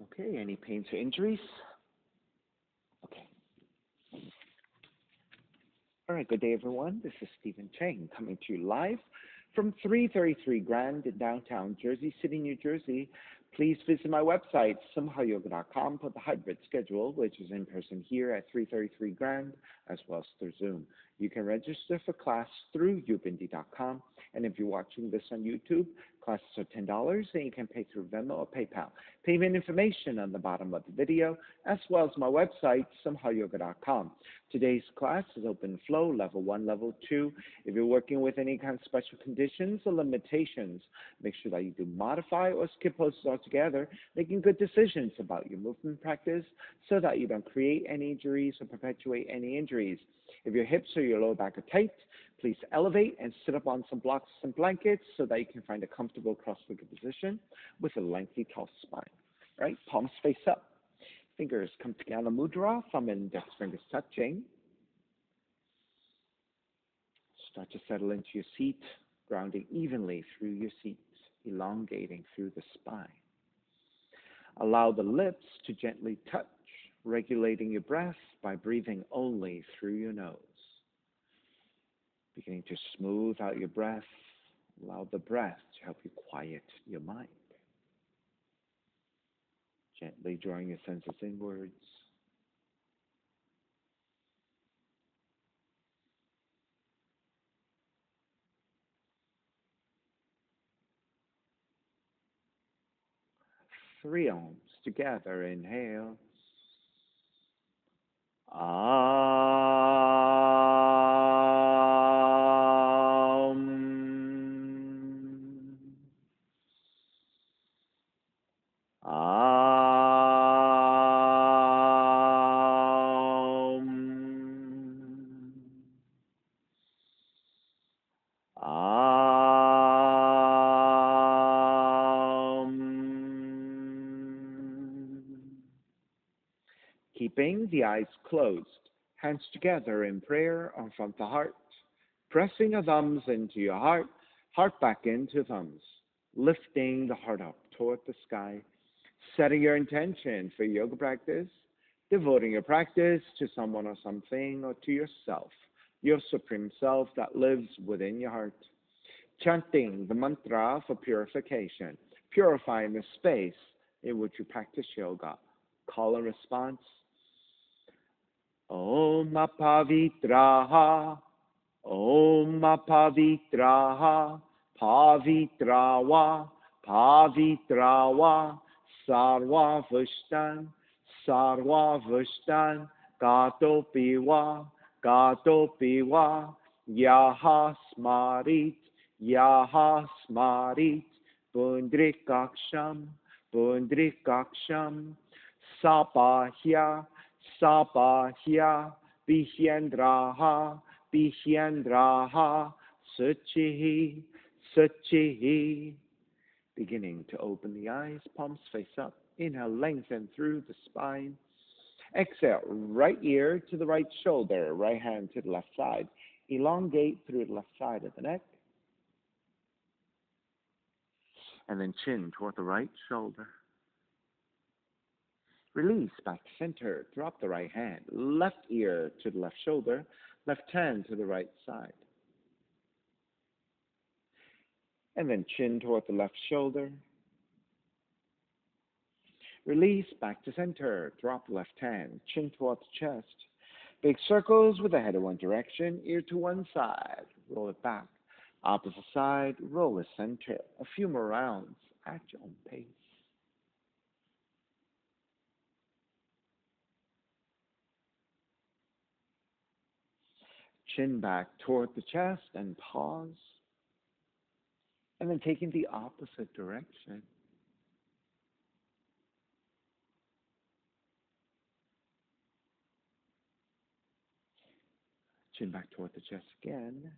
Okay, any pains or injuries? Okay. All right, good day, everyone. This is Stephen Chang coming to you live from 333 Grand in downtown Jersey City, New Jersey. Please visit my website, simhayoga.com, for the hybrid schedule, which is in person here at 333 Grand, as well as through Zoom. You can register for class through ubindi.com, and if you're watching this on YouTube, classes are $10, and you can pay through Venmo or PayPal. Payment information on the bottom of the video, as well as my website, simhayoga.com. Today's class is open flow, level 1, level 2. If you're working with any kind of special conditions or limitations, make sure that you do modify or skip poses altogether, making good decisions about your movement practice so that you don't create any injuries or perpetuate any injuries. If your hips or your lower back are tight, please elevate and sit up on some blocks and blankets so that you can find a comfortable cross-legged position with a lengthy, tall spine. Right? Palms face up. Fingers come together, mudra, thumb and index fingers touching. Start to settle into your seat, grounding evenly through your seat, elongating through the spine. Allow the lips to gently touch, regulating your breath by breathing only through your nose. Beginning to smooth out your breath, allow the breath to help you quiet your mind. Gently drawing your senses inwards. Three ohms together. Inhale. Keeping the eyes closed, hands together in prayer on front of the heart, pressing your thumbs into your heart, heart back into thumbs, lifting the heart up toward the sky, setting your intention for yoga practice, devoting your practice to someone or something or to yourself, your supreme self that lives within your heart, chanting the mantra for purification, purifying the space in which you practice yoga. Call and response. Om Apavitraha, Om Apavitraha, Pavitrawa, Pavitrawa, Sarva Vushtan, Sarva Vushtan, Gato Piwa, Gato Piwa, Yaha Smarit, Yaha Smarit, Pundrikaksham, Pundrikaksham, Sapahya, Sapahya, Bihyendraha, Bihyendraha, Suchihi, Suchihi. Beginning to open the eyes, palms face up. Inhale, lengthen through the spine. Exhale, right ear to the right shoulder, right hand to the left side. Elongate through the left side of the neck. And then chin toward the right shoulder. Release back to center. Drop the right hand. Left ear to the left shoulder. Left hand to the right side. And then chin toward the left shoulder. Release back to center. Drop left hand. Chin toward the chest. Big circles with the head in one direction. Ear to one side. Roll it back. Opposite side. Roll it center. A few more rounds at your own pace. Chin back toward the chest and pause. And then taking the opposite direction. Chin back toward the chest again.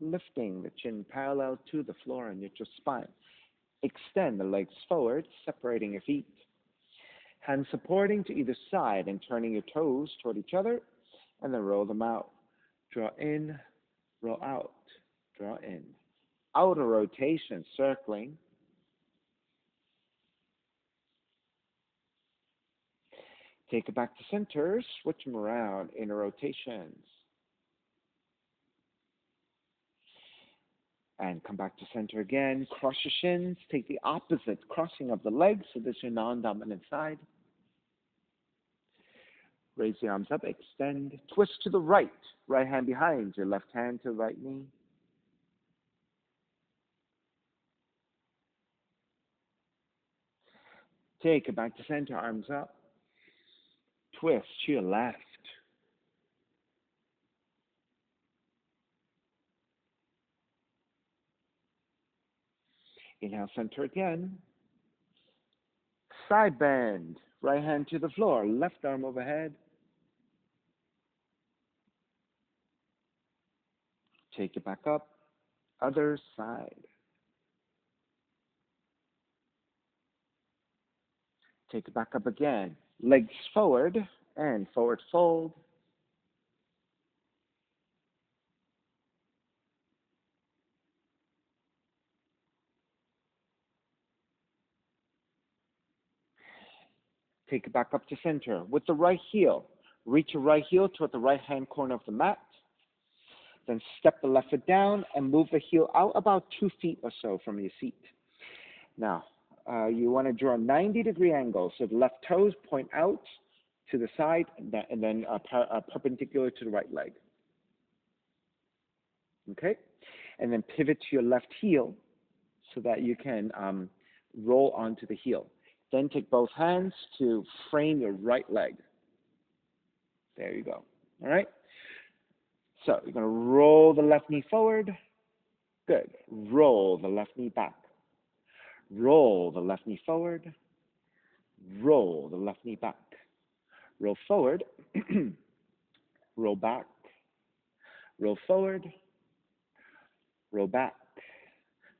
Lifting the chin parallel to the floor and neutral spine. Extend the legs forward, separating your feet. Hands supporting to either side and turning your toes toward each other. And then roll them out. Draw in, roll out, draw in. Outer rotation, circling. Take it back to center. Switch them around. Inner rotations. And come back to center again. Cross your shins. Take the opposite crossing of the legs. So this is your non-dominant side. Raise the arms up. Extend. Twist to the right. Right hand behind your left hand to the right knee. Take it back to center. Arms up. Twist to your left. Inhale, center again. Side bend. Right hand to the floor. Left arm overhead. Take it back up. Other side. Take it back up again. Legs forward and forward fold. Take it back up to center. With the right heel, reach your right heel toward the right hand corner of the mat. Then step the left foot down and move the heel out about 2 feet or so from your seat. Now, you want to draw a 90-degree angle. So the left toes point out to the side and then perpendicular to the right leg. Okay? And then pivot to your left heel so that you can roll onto the heel. Then take both hands to frame your right leg. There you go. All right? So you're going to roll the left knee forward. Good. Roll the left knee back. Roll the left knee forward. Roll the left knee back. Roll forward. Roll back. Roll forward. Roll back.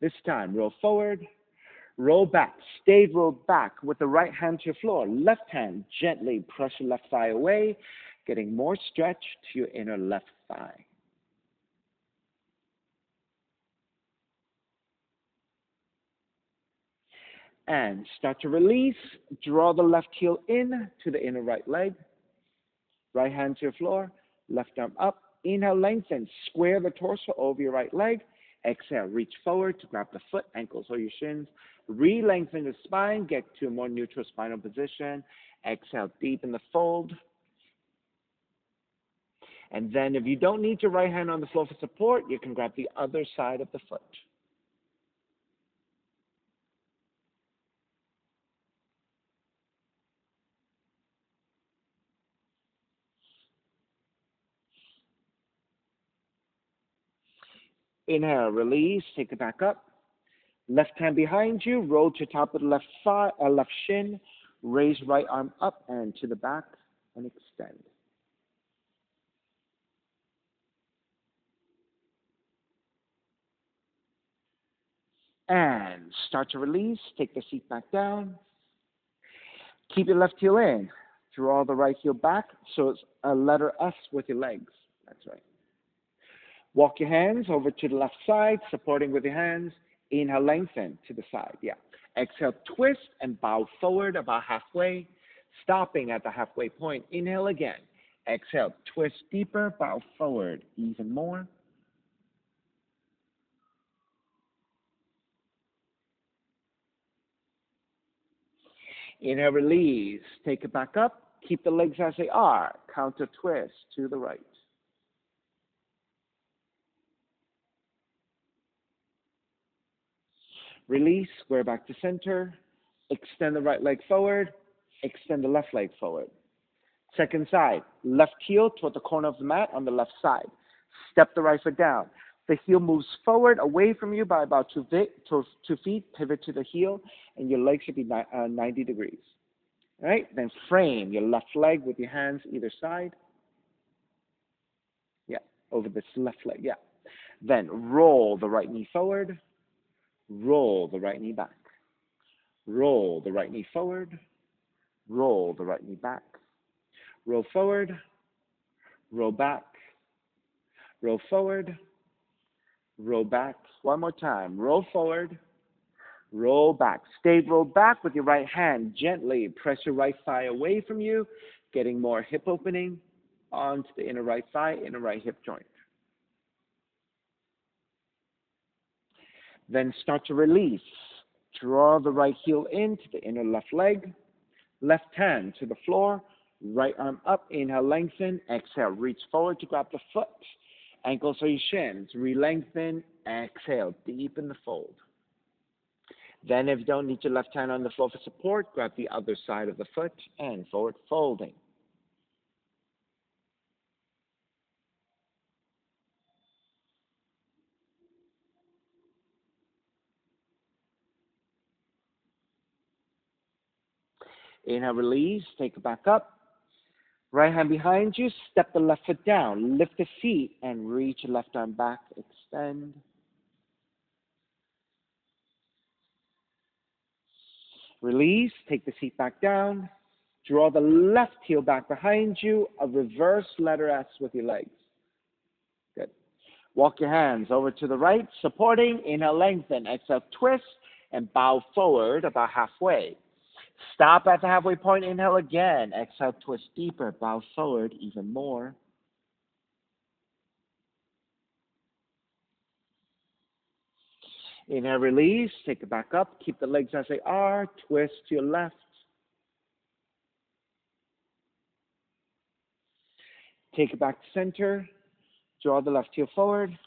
This time, roll forward. Roll back. Stay rolled back with the right hand to your floor. Left hand, gently press your left thigh away, getting more stretch to your inner left thigh. And start to release. Draw the left heel in to the inner right leg. Right hand to your floor. Left arm up. Inhale, lengthen. Square the torso over your right leg. Exhale, reach forward to grab the foot, ankles, or your shins. Re-lengthen the spine. Get to a more neutral spinal position. Exhale, deepen the fold. And then if you don't need your right hand on the floor for support, you can grab the other side of the foot. Inhale, release, take it back up. Left hand behind you, roll to top of the left thigh, left shin. Raise right arm up and to the back and extend. And start to release, take the seat back down. Keep your left heel in. Draw the right heel back so it's a letter S with your legs. That's right. Walk your hands over to the left side, supporting with your hands. Inhale, lengthen to the side. Yeah. Exhale, twist and bow forward about halfway, stopping at the halfway point. Inhale again. Exhale, twist deeper, bow forward even more. Inhale, release. Take it back up. Keep the legs as they are. Counter twist to the right. Release, square back to center. Extend the right leg forward. Extend the left leg forward. Second side, left heel toward the corner of the mat on the left side. Step the right foot down. The heel moves forward away from you by about 2 feet. Pivot to the heel, and your leg should be 90 degrees. All right? Then frame your left leg with your hands either side. Yeah, over this left leg. Yeah. Then roll the right knee forward. Roll the right knee back. Roll the right knee forward. Roll the right knee back. Roll forward. Roll back. Roll forward. Roll back. One more time. Roll forward. Roll back. Stay rolled back with your right hand. Gently press your right thigh away from you, getting more hip opening onto the inner right thigh, inner right hip joint. Then start to release. Draw the right heel into the inner left leg. Left hand to the floor. Right arm up. Inhale, lengthen. Exhale, reach forward to grab the foot. Ankles or your shins. Re-lengthen. Exhale, deepen the fold. Then if you don't need your left hand on the floor for support, grab the other side of the foot and forward folding. Inhale, release, take it back up. Right hand behind you, step the left foot down, lift the feet and reach your left arm back, extend. Release, take the feet back down. Draw the left heel back behind you, a reverse letter S with your legs. Good. Walk your hands over to the right, supporting. Inhale, lengthen. Exhale, twist and bow forward about halfway. Stop at the halfway point. Inhale again. Exhale, twist deeper. Bow forward even more. Inhale, release. Take it back up. Keep the legs as they are. Twist to your left. Take it back to center. Draw the left heel forward.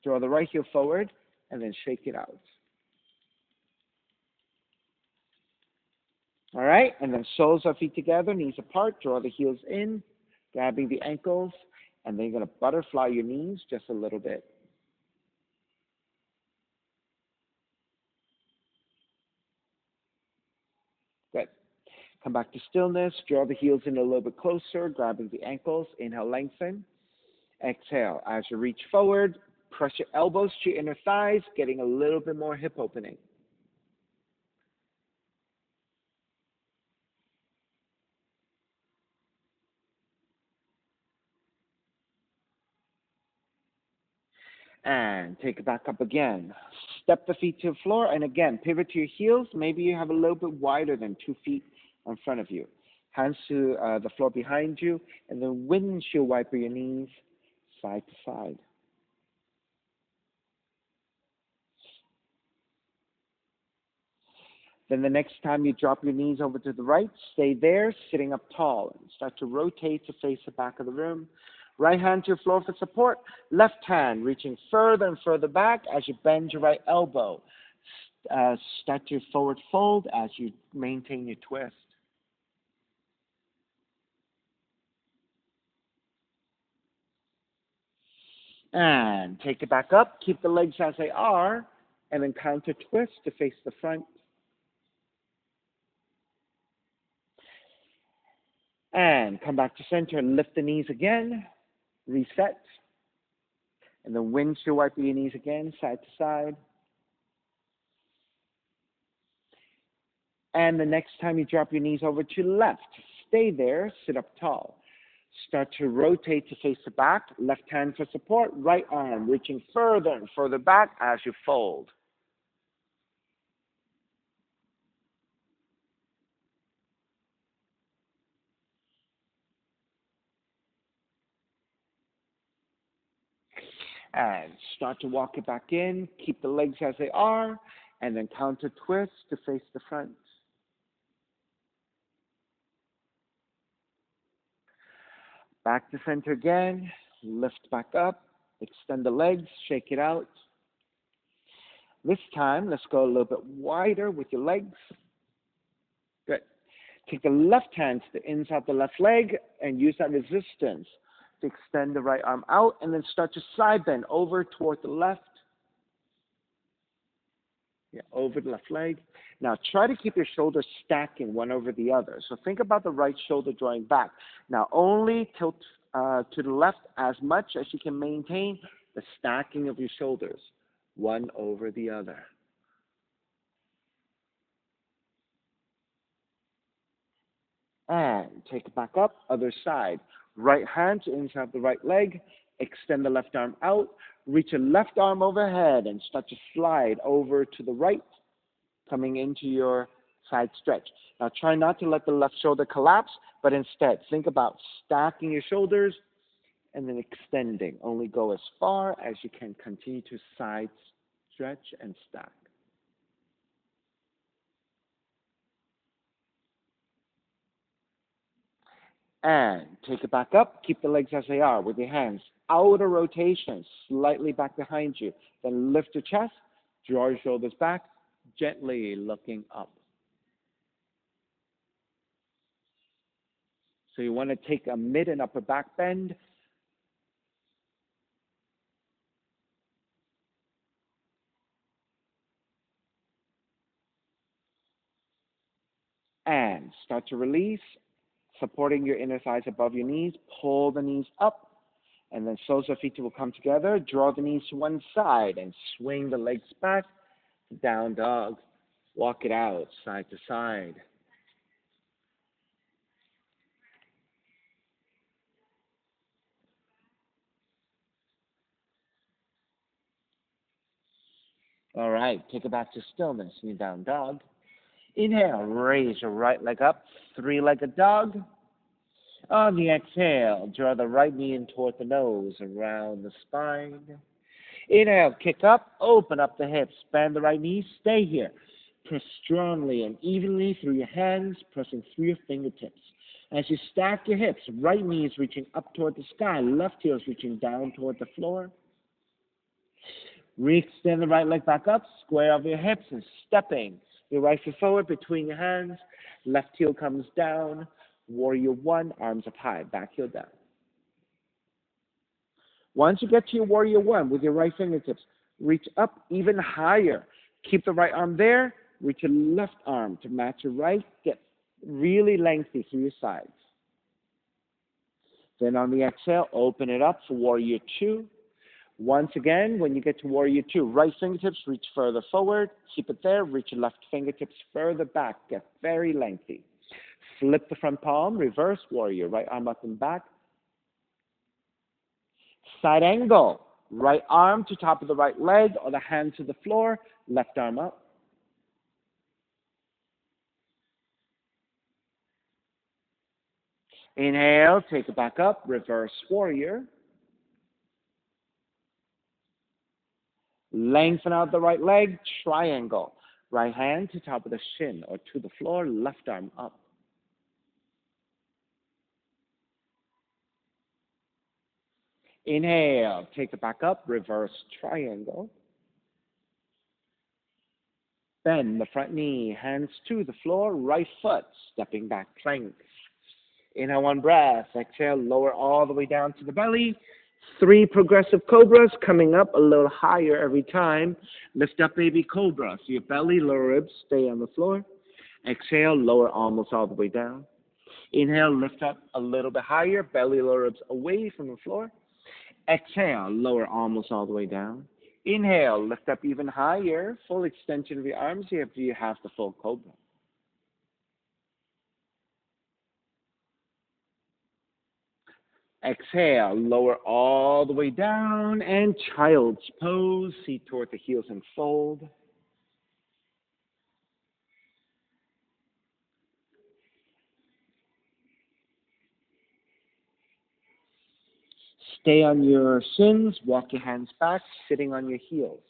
Draw the right heel forward. And then shake it out. All right. And then soles of feet together, knees apart. Draw the heels in, grabbing the ankles. And then you're going to butterfly your knees just a little bit. Good. Come back to stillness. Draw the heels in a little bit closer, grabbing the ankles. Inhale, lengthen. Exhale. As you reach forward, press your elbows to your inner thighs, getting a little bit more hip opening. And take it back up again. Step the feet to the floor, and again, pivot to your heels. Maybe you have a little bit wider than 2 feet in front of you. Hands to the floor behind you, and then windshield wiper your knees side to side. Then the next time you drop your knees over to the right, stay there, sitting up tall, and start to rotate to face the back of the room. Right hand to your floor for support. Left hand reaching further and further back as you bend your right elbow. Start your forward fold as you maintain your twist. And take it back up. Keep the legs as they are. And then counter twist to face the front. And come back to center and lift the knees again. Reset. And then windshield wiper your knees again, side to side. And the next time you drop your knees over to left, stay there, sit up tall. Start to rotate to face the back, left hand for support, right arm reaching further and further back as you fold. And start to walk it back in, keep the legs as they are, and then counter twist to face the front. Back to center again, lift back up, extend the legs, shake it out. This time, let's go a little bit wider with your legs. Good. Take the left hand to the inside of the left leg and use that resistance to extend the right arm out, and then start to side bend over toward the left. Yeah, over the left leg. Now try to keep your shoulders stacking one over the other. So think about the right shoulder drawing back. Now only tilt to the left as much as you can maintain the stacking of your shoulders, one over the other. And take it back up, other side. Right hand to inside the right leg. Extend the left arm out. Reach your left arm overhead and start to slide over to the right. coming into your side stretch. Now try not to let the left shoulder collapse, but instead think about stacking your shoulders and then extending. Only go as far as you can continue to side stretch and stack. And take it back up. Keep the legs as they are with your hands. Outer rotation, slightly back behind you. Then lift your chest, draw your shoulders back, gently looking up. So you want to take a mid and upper back bend. And start to release, supporting your inner thighs above your knees. Pull the knees up, and then soles of feet will come together. Draw the knees to one side and swing the legs back. Down dog. Walk it out, side to side. All right, take it back to stillness in your down dog. Inhale, raise your right leg up, three-legged dog. On the exhale, draw the right knee in toward the nose, around the spine. Inhale, kick up, open up the hips, bend the right knee, stay here. Press strongly and evenly through your hands, pressing through your fingertips. As you stack your hips, right knee is reaching up toward the sky, left heel is reaching down toward the floor. Re-extend the right leg back up, square over your hips and stepping your right foot forward between your hands. Left heel comes down. Warrior one, arms up high, back heel down. Once you get to your warrior one with your right fingertips, reach up even higher. Keep the right arm there. Reach your left arm to match your right. Get really lengthy through your sides. Then on the exhale, open it up for warrior two. Once again, when you get to warrior two, right fingertips reach further forward. Keep it there. Reach your left fingertips further back. Get very lengthy. Flip the front palm, reverse warrior. Right arm up and back. Side angle. Right arm to top of the right leg or the hand to the floor. Left arm up. Inhale, take it back up. Reverse warrior. Lengthen out the right leg. Triangle. Right hand to top of the shin or to the floor. Left arm up. Inhale, take it back up, reverse triangle. Bend the front knee, hands to the floor, right foot, stepping back plank. Inhale, one breath. Exhale, lower all the way down to the belly. 3 progressive cobras coming up a little higher every time. Lift up, baby cobra. So your belly, lower ribs stay on the floor. Exhale, lower almost all the way down. Inhale, lift up a little bit higher, belly, lower ribs away from the floor. Exhale, lower almost all the way down. Inhale, lift up even higher, full extension of your arms here after you have the full cobra. Exhale, lower all the way down and child's pose, seat toward the heels and fold. Stay on your shins, walk your hands back, sitting on your heels.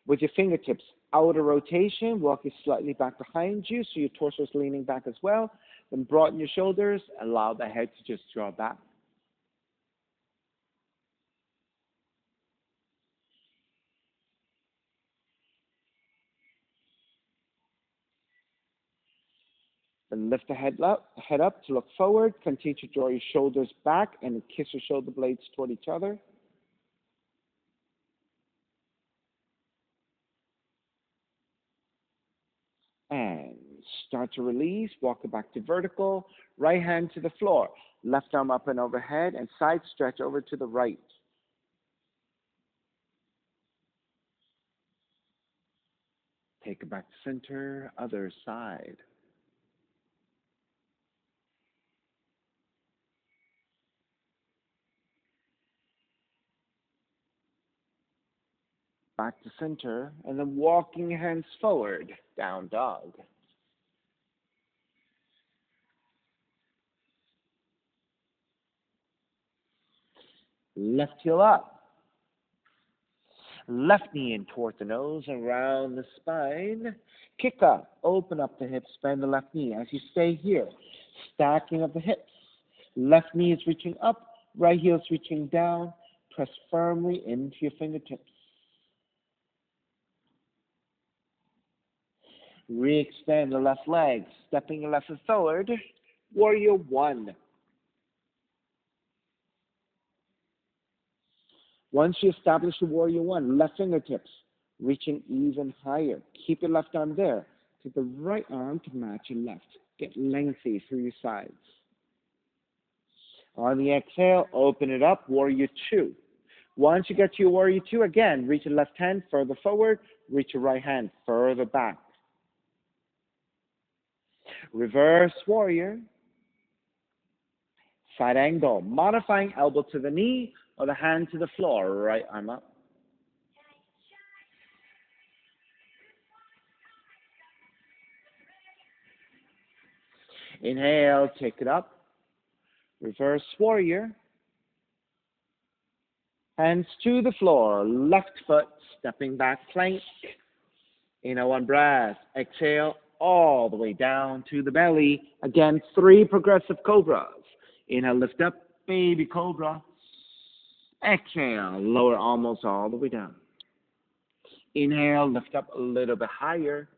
With your fingertips, outer rotation, walk it slightly back behind you so your torso is leaning back as well. Then broaden your shoulders, allow the head to just draw back. Then lift the head up to look forward. Continue to draw your shoulders back and kiss your shoulder blades toward each other. And start to release. Walk it back to vertical. Right hand to the floor. Left arm up and overhead and side stretch over to the right. Take it back to center. Other side. back to center, and then walking your hands forward, down dog. Left heel up. Left knee in toward the nose, around the spine. Kick up, open up the hips, bend the left knee. As you stay here, stacking of the hips. Left knee is reaching up, right heel is reaching down. Press firmly into your fingertips. Re-extend the left leg, stepping your left foot forward. Warrior one. Once you establish the warrior one, left fingertips reaching even higher. Keep your left arm there. Take the right arm to match your left. Get lengthy through your sides. On the exhale, open it up, warrior two. Once you get to your warrior two, again, reach your left hand further forward, reach your right hand further back. Reverse warrior. Side angle, modifying elbow to the knee or the hand to the floor, right arm up. Inhale, take it up. Reverse warrior. Hands to the floor, left foot, stepping back plank. Inhale, one breath. Exhale, all the way down to the belly. Again, 3 progressive cobras. Inhale, lift up, baby cobra. Exhale, lower almost all the way down. Inhale, lift up a little bit higher.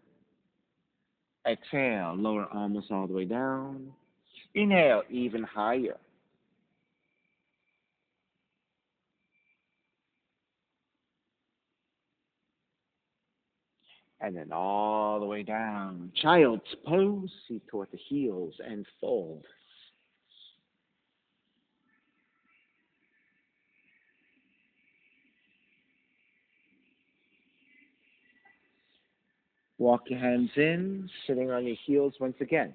Exhale, lower almost all the way down. Inhale, even higher. And then all the way down. Child's pose, seat toward the heels and fold. Walk your hands in, sitting on your heels once again.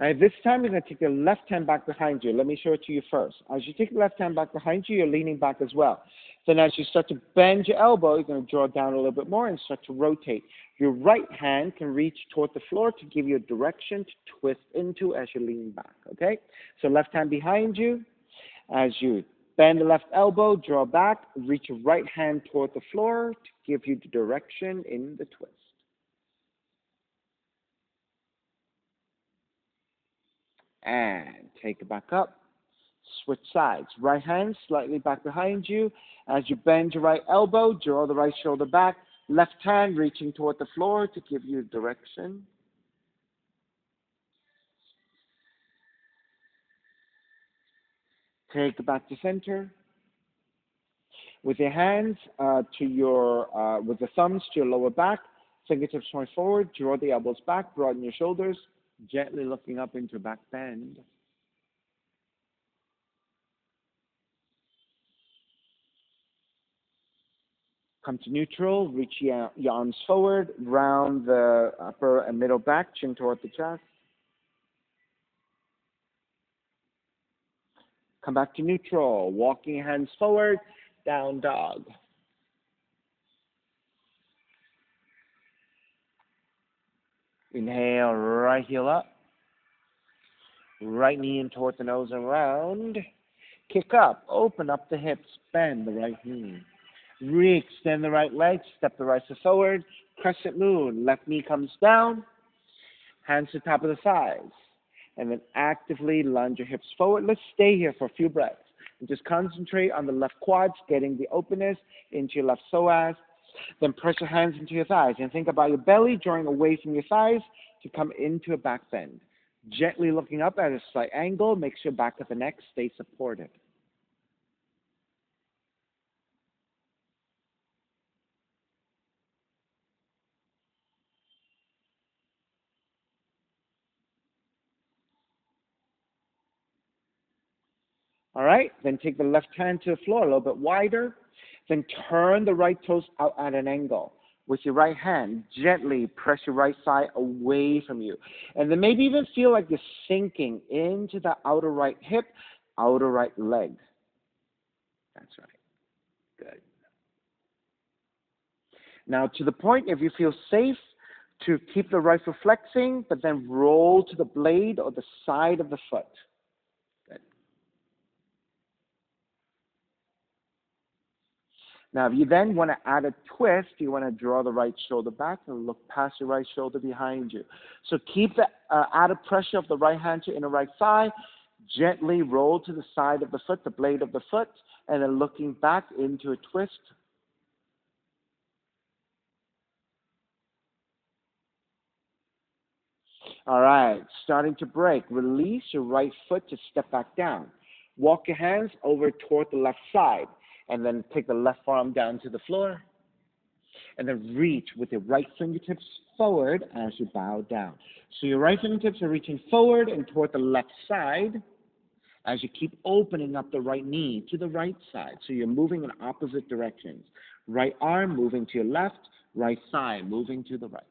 All right, this time you're going to take your left hand back behind you. Let me show it to you first. As you take the left hand back behind you, you're leaning back as well. Then as you start to bend your elbow, you're going to draw down a little bit more and start to rotate. Your right hand can reach toward the floor to give you a direction to twist into as you lean back, okay? So left hand behind you. As you bend the left elbow, draw back, reach your right hand toward the floor to give you the direction in the twist. And take it back up. Switch sides. Right hand slightly back behind you. As you bend your right elbow, draw the right shoulder back. Left hand reaching toward the floor to give you direction. Take it back to center. With your hands with the thumbs to your lower back, fingertips point forward, draw the elbows back, broaden your shoulders, gently looking up into a back bend. Come to neutral, reach your arms forward, round the upper and middle back, chin toward the chest. Come back to neutral, walking your hands forward, down dog. Inhale, right heel up. Right knee in toward the nose and round. Kick up, open up the hips, bend the right knee. Re-extend the right leg, step the right foot forward, crescent moon, left knee comes down, hands to the top of the thighs, and then actively lunge your hips forward. Let's stay here for a few breaths and just concentrate on the left quads, getting the openness into your left psoas. Then press your hands into your thighs and think about your belly drawing away from your thighs to come into a back bend. Gently looking up at a slight angle, make sure back of the neck stays supported. All right, then take the left hand to the floor a little bit wider. Then turn the right toes out at an angle. With your right hand, gently press your right thigh away from you. And then maybe even feel like you're sinking into the outer right hip, outer right leg. That's right. Good. Now, to the point, if you feel safe, to keep the right foot flexing, but then roll to the blade or the side of the foot. Good. Now, if you then want to add a twist, you want to draw the right shoulder back and look past your right shoulder behind you. So keep the added pressure of the right hand to inner right thigh. Gently roll to the side of the foot, the blade of the foot, and then looking back into a twist. All right, starting to break. Release your right foot to step back down. Walk your hands over toward the left side, and then take the left arm down to the floor, and then reach with your right fingertips forward as you bow down. So your right fingertips are reaching forward and toward the left side as you keep opening up the right knee to the right side. So you're moving in opposite directions. Right arm moving to your left, right thigh moving to the right.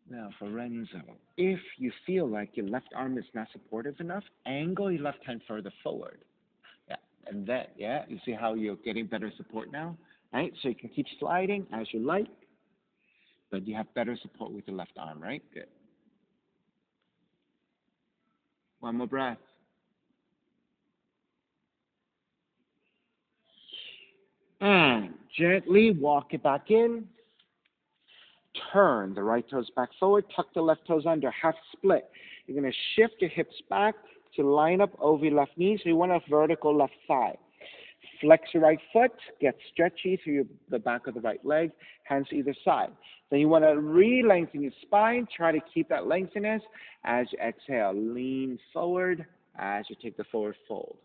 Now, for Renzo, if you feel like your left arm is not supportive enough, angle your left hand further forward. Yeah, and then, yeah, you see how you're getting better support now? Right? So you can keep sliding as you like, but you have better support with your left arm, right? Good. One more breath. And gently walk it back in. Turn the right toes back forward. Tuck the left toes under. Half split. You're going to shift your hips back to line up over your left knee. So you want a vertical left thigh. Flex your right foot. Get stretchy through the back of the right leg. Hands to either side. Then you want to re-lengthen your spine. Try to keep that lengthiness as you exhale. Lean forward as you take the forward fold.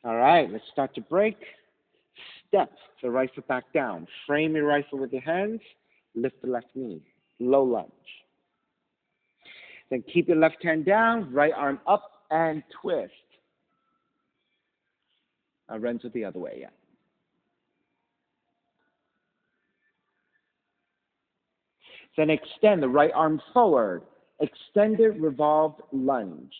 All right, let's start to break. Step the right foot back down. Frame your right foot with your hands. Lift the left knee. Low lunge. Then keep your left hand down. Right arm up and twist. Renzo the other way, yeah. Then extend the right arm forward. Extended revolved lunge.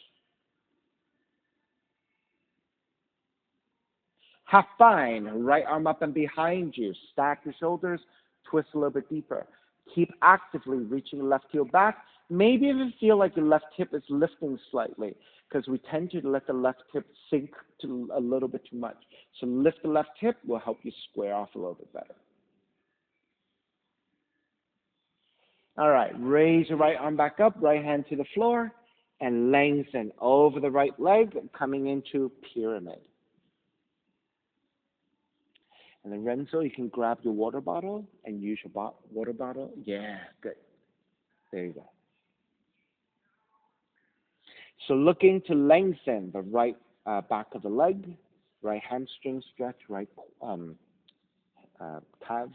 Half bind, right arm up and behind you. Stack your shoulders, twist a little bit deeper. Keep actively reaching the left heel back. Maybe even feel like your left hip is lifting slightly because we tend to let the left hip sink to a little bit too much. So lift the left hip will help you square off a little bit better. All right, raise your right arm back up, right hand to the floor, and lengthen over the right leg, coming into pyramid. And then Renzo, you can grab your water bottle and use your water bottle. Yeah, good. There you go. So looking to lengthen the right back of the leg, right hamstring stretch, right calves.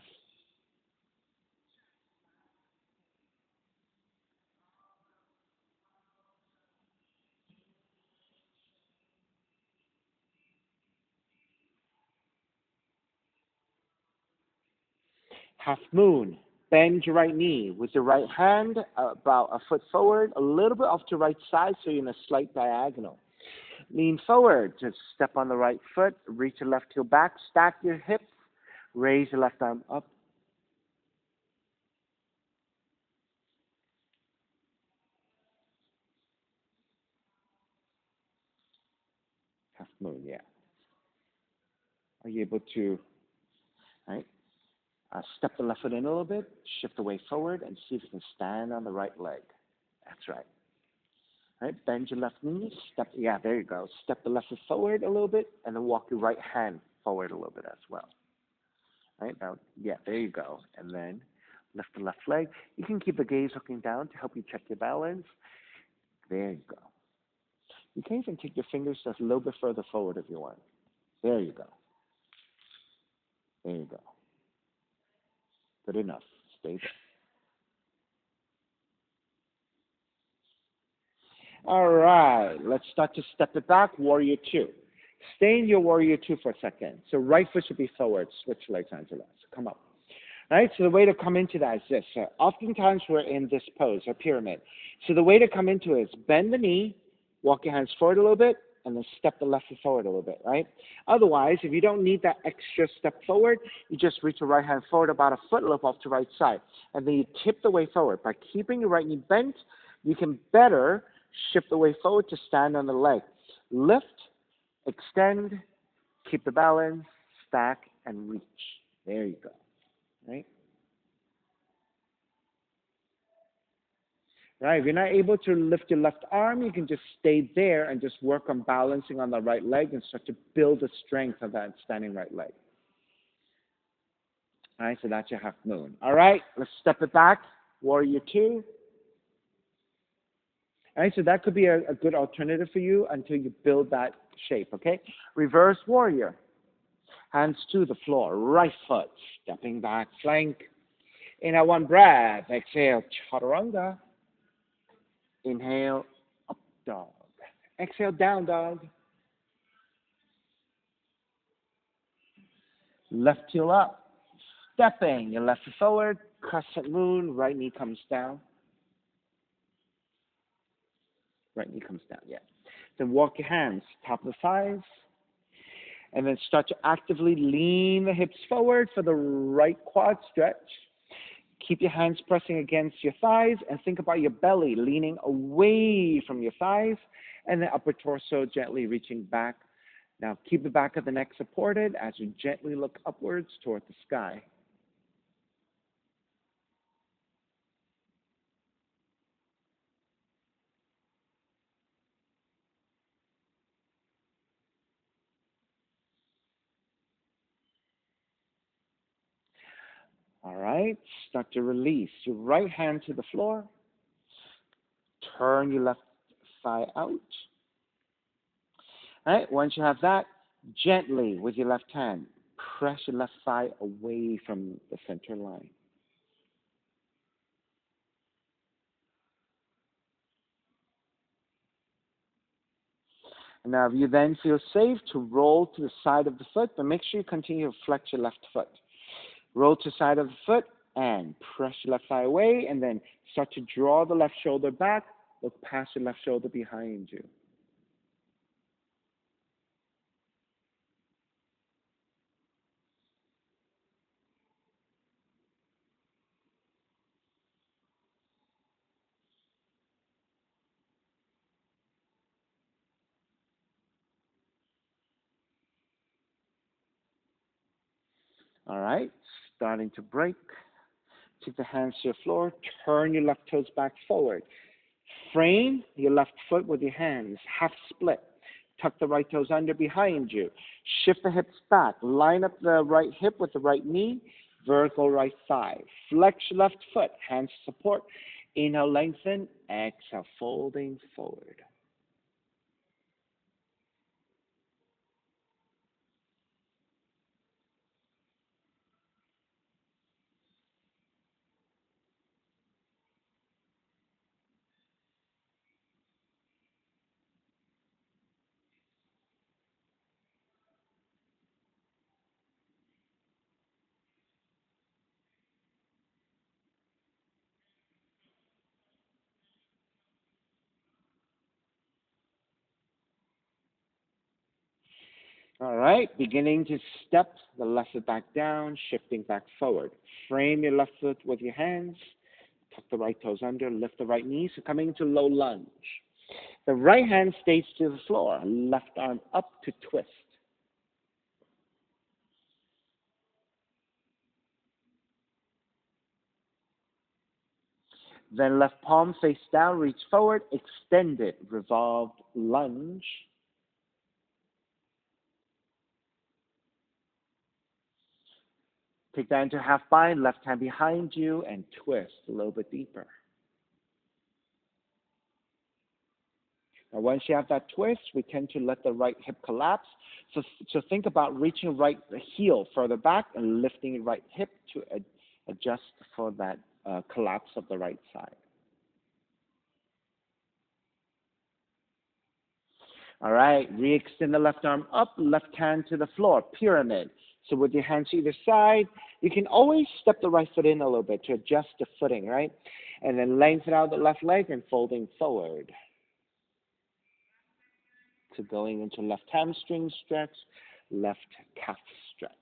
Half moon. Bend your right knee with your right hand about a foot forward, a little bit off to right side, so you're in a slight diagonal. Lean forward, just step on the right foot, reach your left heel back, stack your hips, raise your left arm up. Half moon, yeah. Are you able to, right? Step the left foot in a little bit, shift the weight forward, and see if you can stand on the right leg. That's right. Right, bend your left knee, step, yeah, there you go. Step the left foot forward a little bit, and then walk your right hand forward a little bit as well. Right, now, yeah, there you go. And then Lift the left leg. You can keep the gaze looking down to help you check your balance. There you go. You can even take your fingers just a little bit further forward if you want. There you go. There you go. Good enough. Stay there. All right. Let's start to step it back. Warrior two. Stay in your warrior two for a second. So right foot should be forward. Switch legs, Angela. So come up. All right. So the way to come into that is this. Oftentimes we're in this pose, or pyramid. So the way to come into it is bend the knee, walk your hands forward a little bit, and then step the left foot forward a little bit, right? Otherwise, if you don't need that extra step forward, you just reach your right hand forward about a foot, look off to right side. And then you tip the way forward. By keeping your right knee bent, you can better shift the way forward to stand on the leg. Lift, extend, keep the balance, stack, and reach. There you go, right? Right, if you're not able to lift your left arm, you can just stay there and just work on balancing on the right leg and start to build the strength of that standing right leg. All right, so that's your half moon. All right, let's step it back. Warrior two. All right, so that could be a good alternative for you until you build that shape, okay? Reverse warrior. Hands to the floor, right foot, stepping back, flank. Inhale, one breath. Exhale, chaturanga. Inhale, up dog. Exhale, down dog. Left heel up. Stepping your left foot forward. Crescent moon. Right knee comes down. Right knee comes down, yeah. Then walk your hands top of the thighs. And then start to actively lean the hips forward for the right quad stretch. Keep your hands pressing against your thighs and think about your belly leaning away from your thighs and the upper torso gently reaching back. Now keep the back of the neck supported as you gently look upwards toward the sky. All right, start to release your right hand to the floor. Turn your left thigh out. All right, once you have that, gently with your left hand, press your left thigh away from the center line. And now, if you then feel safe to roll to the side of the foot, but make sure you continue to flex your left foot. Roll to the side of the foot and press your left thigh away, and then start to draw the left shoulder back. Look past your left shoulder behind you. All right, starting to break. Take the hands to the floor. Turn your left toes back forward. Frame your left foot with your hands, half split. Tuck the right toes under behind you. Shift the hips back. Line up the right hip with the right knee. Vertical right thigh. Flex your left foot. Hands support. Inhale, lengthen. Exhale, folding forward. All right, beginning to step the left foot back down, shifting back forward. Frame your left foot with your hands. Tuck the right toes under, lift the right knee. So coming into low lunge. The right hand stays to the floor, left arm up to twist. Then left palm face down, reach forward, extend it, revolved lunge. Take that into half bind, left hand behind you, and twist a little bit deeper. Now, once you have that twist, we tend to let the right hip collapse. So think about reaching right heel further back and lifting the right hip to adjust for that collapse of the right side. All right, re-extend the left arm up, left hand to the floor, pyramid. So with your hands to either side, you can always step the right foot in a little bit to adjust the footing, right? And then lengthen out the left leg and folding forward. So going into left hamstring stretch, left calf stretch.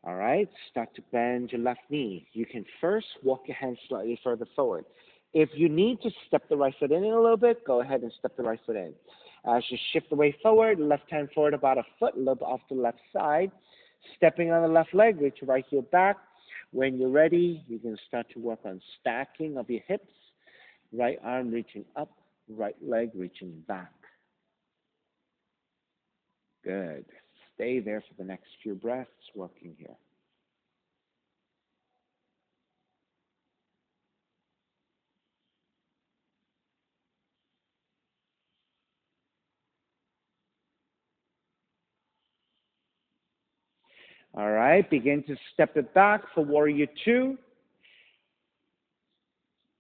All right, start to bend your left knee. You can first walk your hands slightly further forward. If you need to step the right foot in a little bit, go ahead and step the right foot in. As you shift the way forward, left hand forward about a foot, a little bit off the left side. Stepping on the left leg, reach your right heel back. When you're ready, you can start to work on stacking of your hips. Right arm reaching up, right leg reaching back. Good. Stay there for the next few breaths working here. All right, begin to step it back for warrior two.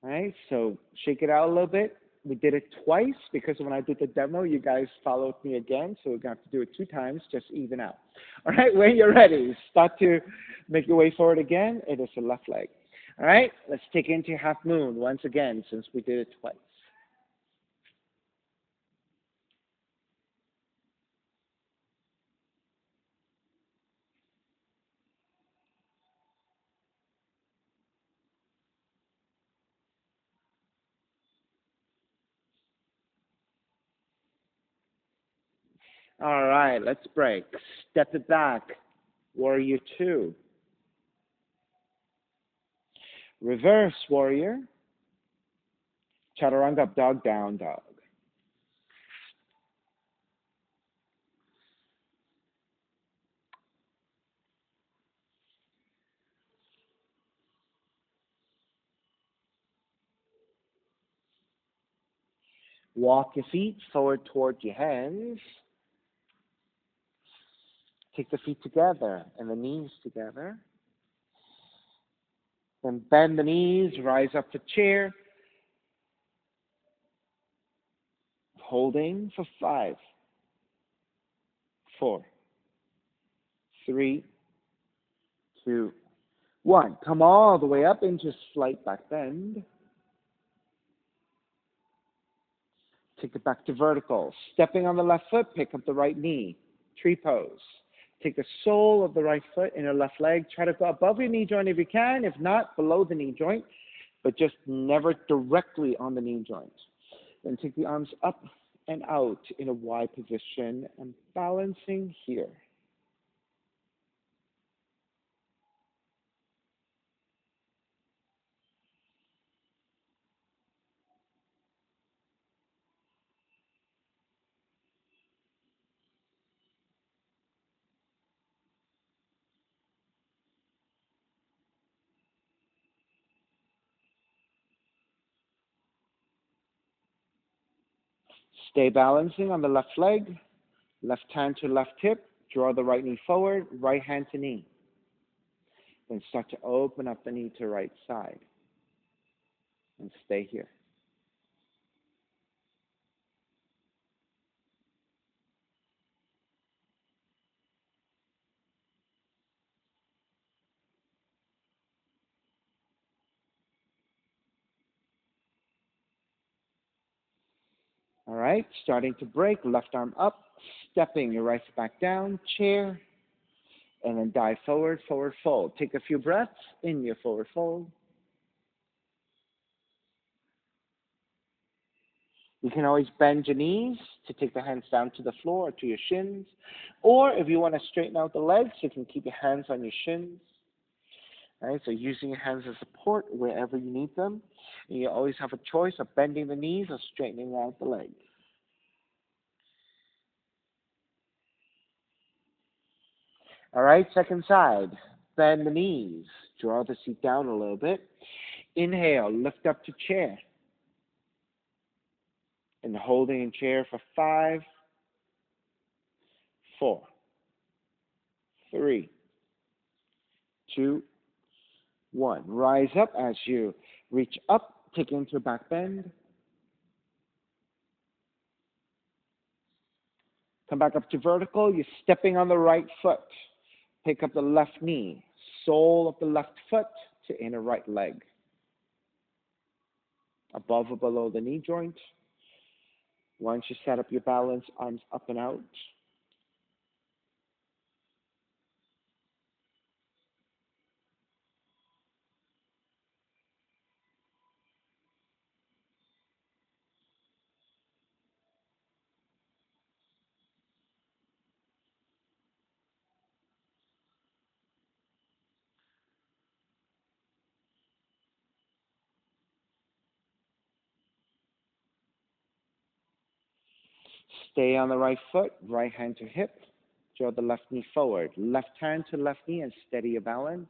All right, so shake it out a little bit. We did it twice because when I did the demo, you guys followed me again, so we're going to have to do it 2 times, just even out. All right, when you're ready, start to make your way forward again. It is the left leg. All right, let's take it into half moon once again since we did it twice. All right, let's break. Step it back. Warrior two. Reverse warrior. Chaturanga dog, down dog. Walk your feet forward towards your hands. Take the feet together and the knees together. Then bend the knees, rise up to chair. Holding for 5, 4, 3, 2, 1. Come all the way up into slight back bend. Take it back to vertical. Stepping on the left foot, pick up the right knee. Tree pose. Take the sole of the right foot in your left leg. Try to go above your knee joint if you can. If not, below the knee joint, but just never directly on the knee joint. Then take the arms up and out in a Y position and balancing here. Stay balancing on the left leg, left hand to left hip, draw the right knee forward, right hand to knee. Then start to open up the knee to right side and stay here. All right, starting to break, left arm up, stepping your right foot back down, chair, and then dive forward, forward fold. Take a few breaths in your forward fold. You can always bend your knees to take the hands down to the floor or to your shins. Or if you want to straighten out the legs, you can keep your hands on your shins. All right, so using your hands as support wherever you need them. And you always have a choice of bending the knees or straightening out the legs. All right, second side. Bend the knees. Draw the seat down a little bit. Inhale, lift up to chair. And holding in chair for 5, 4, 3, 2, 1. Rise up as you reach up, take into a back bend. Come back up to vertical. You're stepping on the right foot. Pick up the left knee. Sole of the left foot to inner right leg. Above or below the knee joint. Once you set up your balance, arms up and out. Stay on the right foot, right hand to hip. Draw the left knee forward. Left hand to left knee and steady your balance.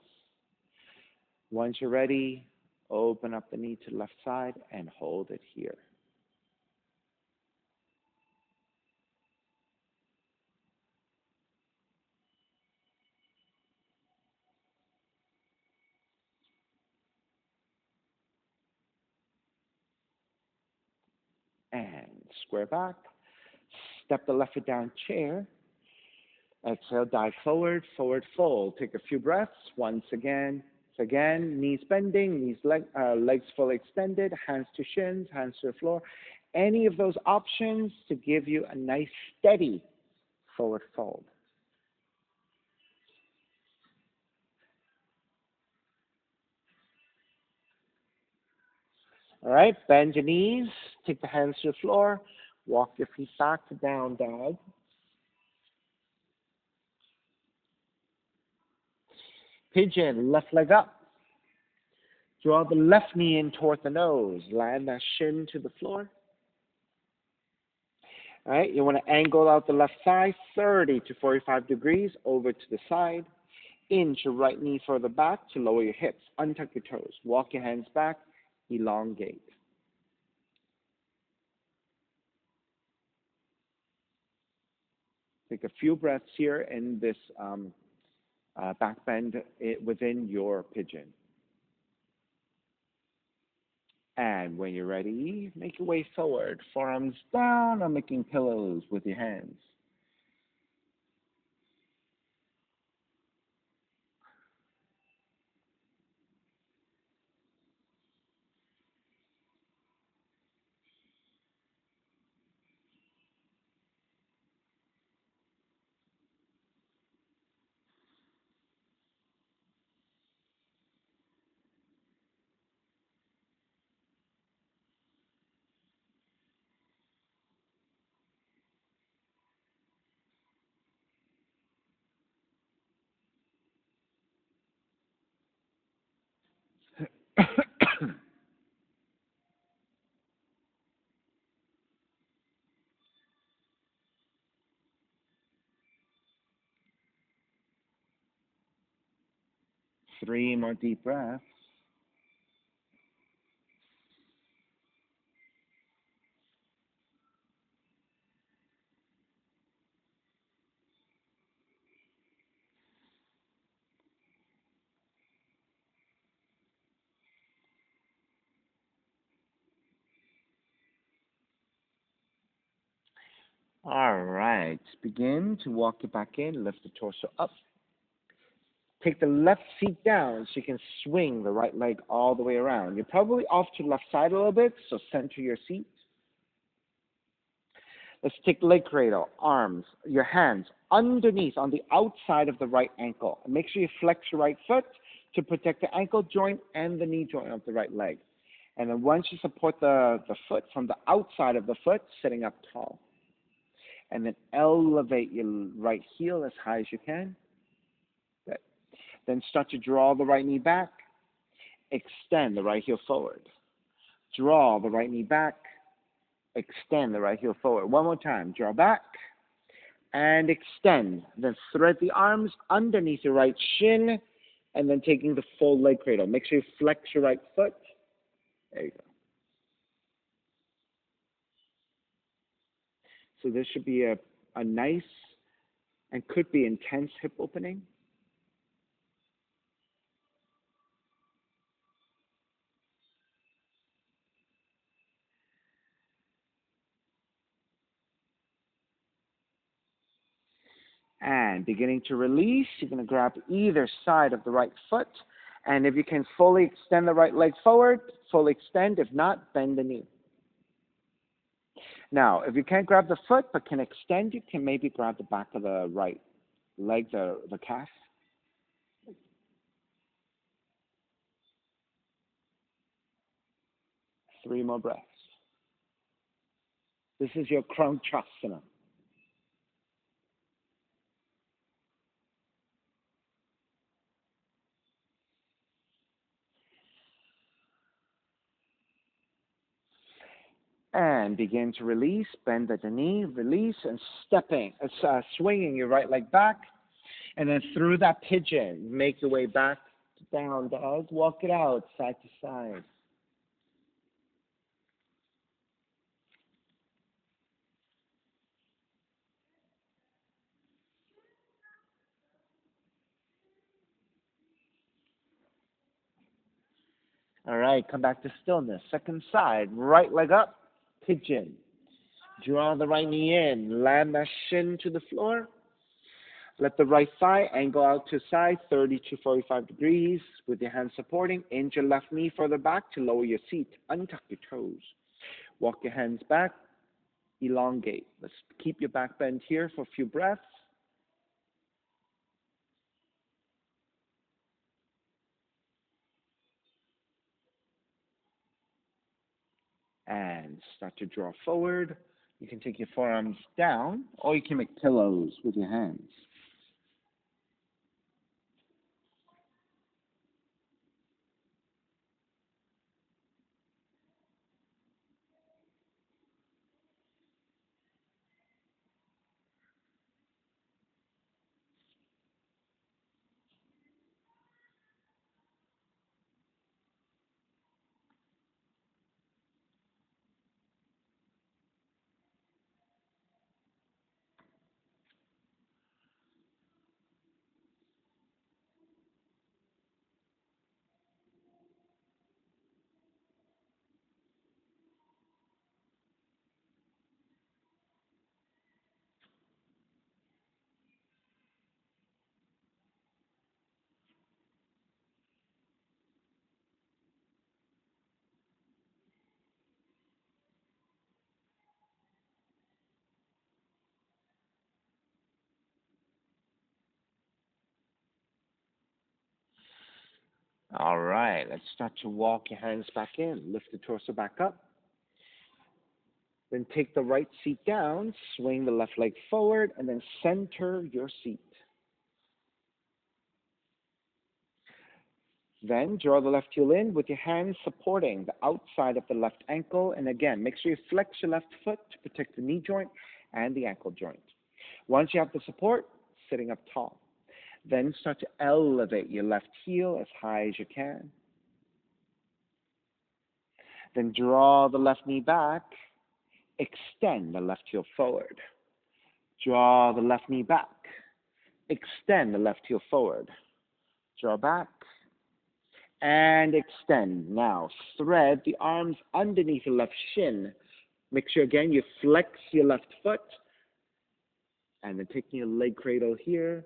Once you're ready, open up the knee to the left side and hold it here. And square back. Step the left foot down, chair. Exhale, dive forward, forward fold. Take a few breaths. Once again, knees bending, legs fully extended, hands to shins, hands to the floor. Any of those options to give you a nice steady forward fold. All right, bend your knees, take the hands to the floor, walk your feet back to down dog. Pigeon, left leg up. Draw the left knee in toward the nose. Land that shin to the floor. All right, you want to angle out the left thigh 30 to 45 degrees over to the side. Inch your right knee further back to lower your hips. Untuck your toes. Walk your hands back. Elongate. Take a few breaths here in this back bend within your pigeon. And when you're ready, make your way forward. Forearms down or making pillows with your hands. Three more deep breaths. All right. Begin to walk it back in. Lift the torso up. Take the left feet down so you can swing the right leg all the way around. You're probably off to the left side a little bit, so center your seat. Let's take leg cradle, arms, your hands underneath on the outside of the right ankle. And make sure you flex your right foot to protect the ankle joint and the knee joint of the right leg. And then once you support the foot from the outside of the foot, sitting up tall. And then elevate your right heel as high as you can. Good. Then start to draw the right knee back. Extend the right heel forward. Draw the right knee back. Extend the right heel forward. One more time. Draw back and extend. Then thread the arms underneath your right shin and then taking the full leg cradle. Make sure you flex your right foot. There you go. So this should be a nice and could be intense hip opening. And beginning to release, you're going to grab either side of the right foot. And if you can fully extend the right leg forward, fully extend. If not, bend the knee. Now, if you can't grab the foot but can extend, you can maybe grab the back of the right leg, the calf. 3 more breaths. This is your Kranchasana. And begin to release, bend at the knee, release, and swinging your right leg back. And then through that pigeon, make your way back to down dog. Walk it out side to side. All right, come back to stillness. Second side, right leg up, pigeon. Draw the right knee in, land that shin to the floor. Let the right thigh angle out to side, 30 to 45 degrees, with your hands supporting. Inch your left knee further back to lower your seat. Untuck your toes. Walk your hands back, elongate. Let's keep your back bend here for a few breaths. And start to draw forward. You can take your forearms down, or you can make pillows with your hands. All right, let's start to walk your hands back in. Lift the torso back up. Then take the right seat down, swing the left leg forward, and then center your seat. Then draw the left heel in with your hands supporting the outside of the left ankle. And again, make sure you flex your left foot to protect the knee joint and the ankle joint. Once you have the support, sitting up tall. Then start to elevate your left heel as high as you can. Then draw the left knee back. Extend the left heel forward. Draw the left knee back. Extend the left heel forward. Draw back. And extend. Now, thread the arms underneath your left shin. Make sure, again, you flex your left foot. And then taking your leg cradle here.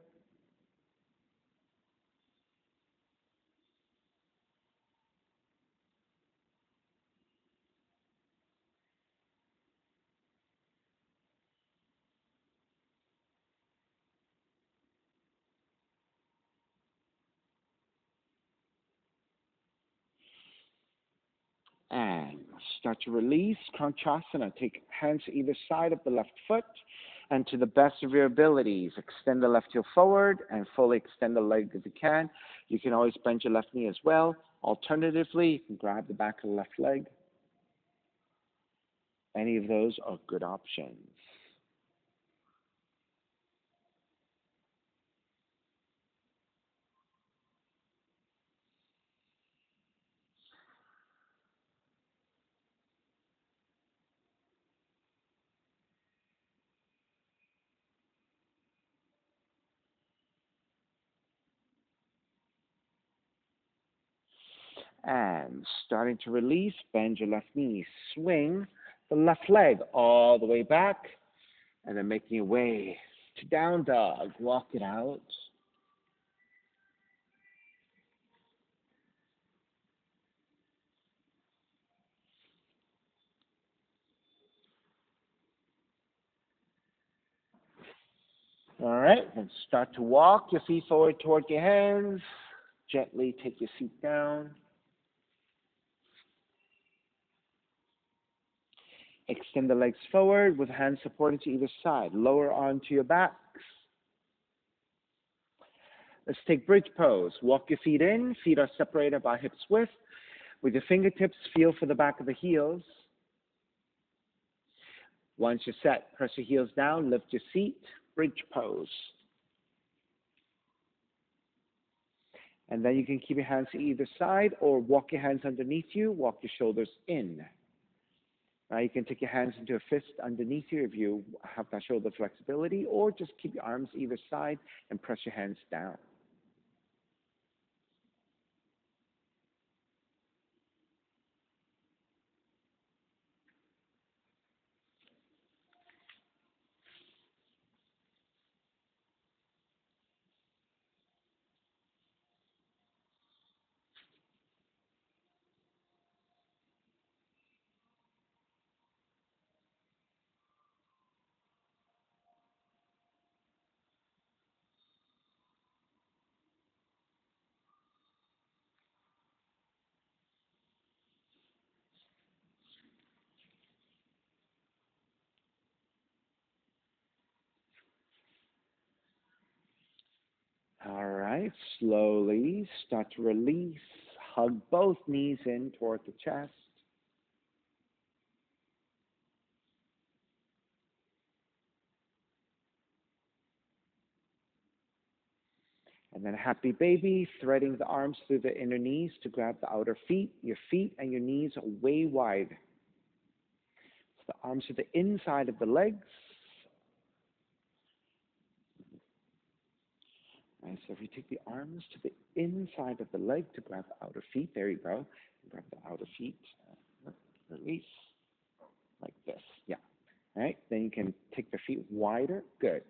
And start to release. Kranchasana. Take hands to either side of the left foot. And to the best of your abilities, extend the left heel forward and fully extend the leg if you can. You can always bend your left knee as well. Alternatively, you can grab the back of the left leg. Any of those are good options. And starting to release, bend your left knee. Swing the left leg all the way back, and then making your way to down dog. Walk it out. All right, then start to walk your feet forward toward your hands. Gently take your feet down. Extend the legs forward with hands supported to either side. Lower onto your backs. Let's take bridge pose. Walk your feet in. Feet are separated by hips width. With your fingertips, feel for the back of the heels. Once you're set, press your heels down, lift your seat, bridge pose. And then you can keep your hands to either side or walk your hands underneath you, walk your shoulders in. Now you can take your hands into a fist underneath you if you have that shoulder flexibility, or just keep your arms either side and press your hands down. All right, slowly start to release. Hug both knees in toward the chest. And then happy baby, threading the arms through the inner knees to grab the outer feet. Your feet and your knees are way wide. So the arms to the inside of the legs. Right, so if you take the arms to the inside of the leg to grab the outer feet, there you go. Grab the outer feet, release, like this. Yeah. All right, then you can take the feet wider. Good.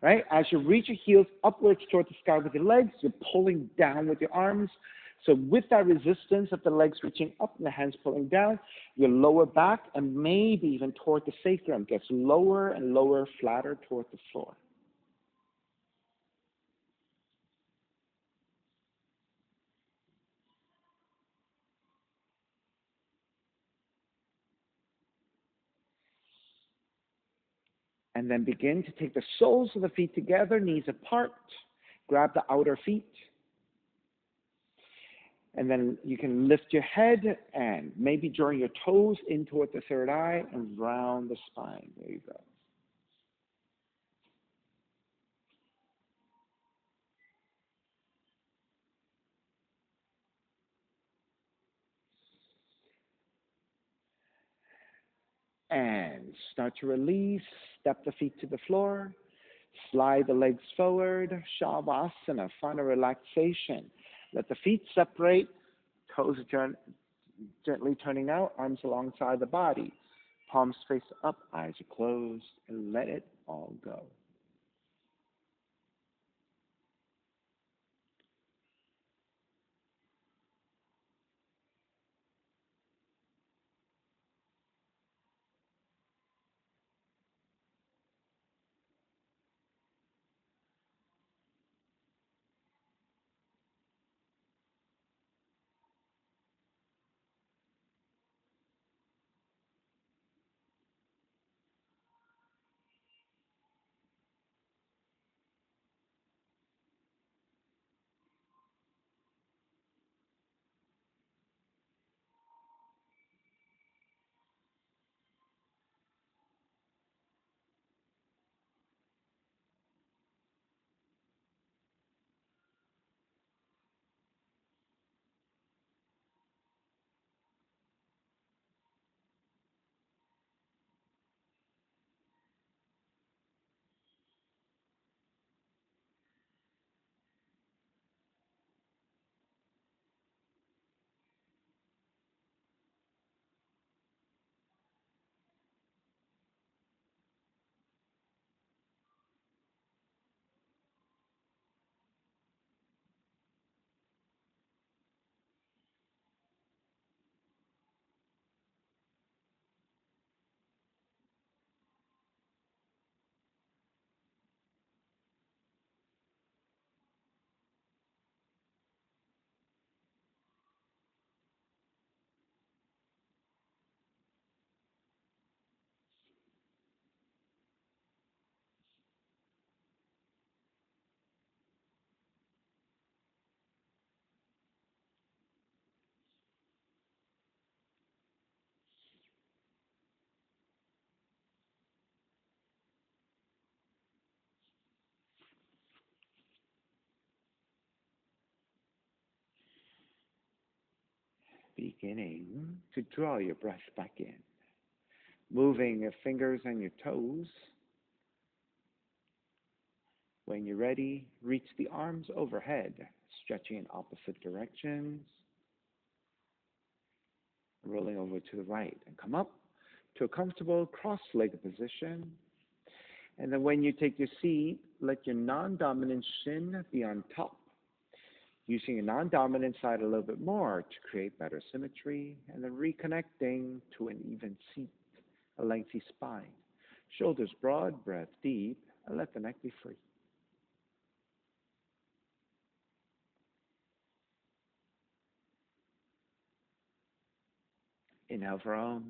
Right? As you reach your heels upwards toward the sky with your legs, you're pulling down with your arms. So with that resistance of the legs reaching up and the hands pulling down, your lower back and maybe even toward the sacrum gets lower and lower, flatter toward the floor. And then begin to take the soles of the feet together, knees apart, grab the outer feet. And then you can lift your head and maybe drawing your toes in toward the third eye and round the spine. There you go. And start to release. Step the feet to the floor. Slide the legs forward. Shavasana. Find a relaxation. Let the feet separate. Toes gently turning out. Arms alongside the body. Palms face up. Eyes are closed. And let it all go. Beginning to draw your breath back in, moving your fingers and your toes. When you're ready, reach the arms overhead, stretching in opposite directions, rolling over to the right, and come up to a comfortable cross-legged position. And then when you take your seat, let your non-dominant shin be on top, using your non-dominant side a little bit more to create better symmetry, and then reconnecting to an even seat, a lengthy spine. Shoulders broad, breath deep, and let the neck be free. Inhale for Om.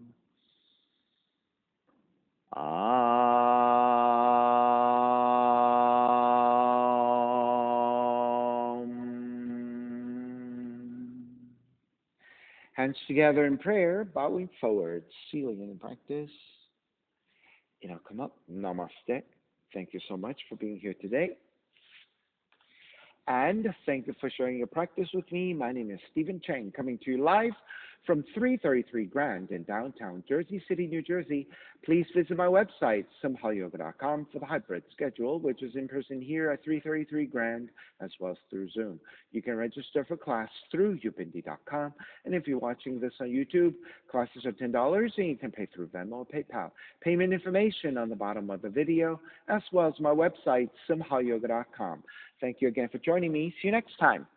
Hands together in prayer, bowing forward, sealing in the practice. Come up, Namaste. Thank you so much for being here today. And thank you for sharing your practice with me. My name is Stephen Chang, coming to you live from 333 Grand in downtown Jersey City, New Jersey. Please visit my website, simhayoga.com, for the hybrid schedule, which is in person here at 333 Grand, as well as through Zoom. You can register for class through ubindi.com. And if you're watching this on YouTube, classes are $10, and you can pay through Venmo or PayPal. Payment information on the bottom of the video, as well as my website, simhayoga.com. Thank you again for joining me. See you next time.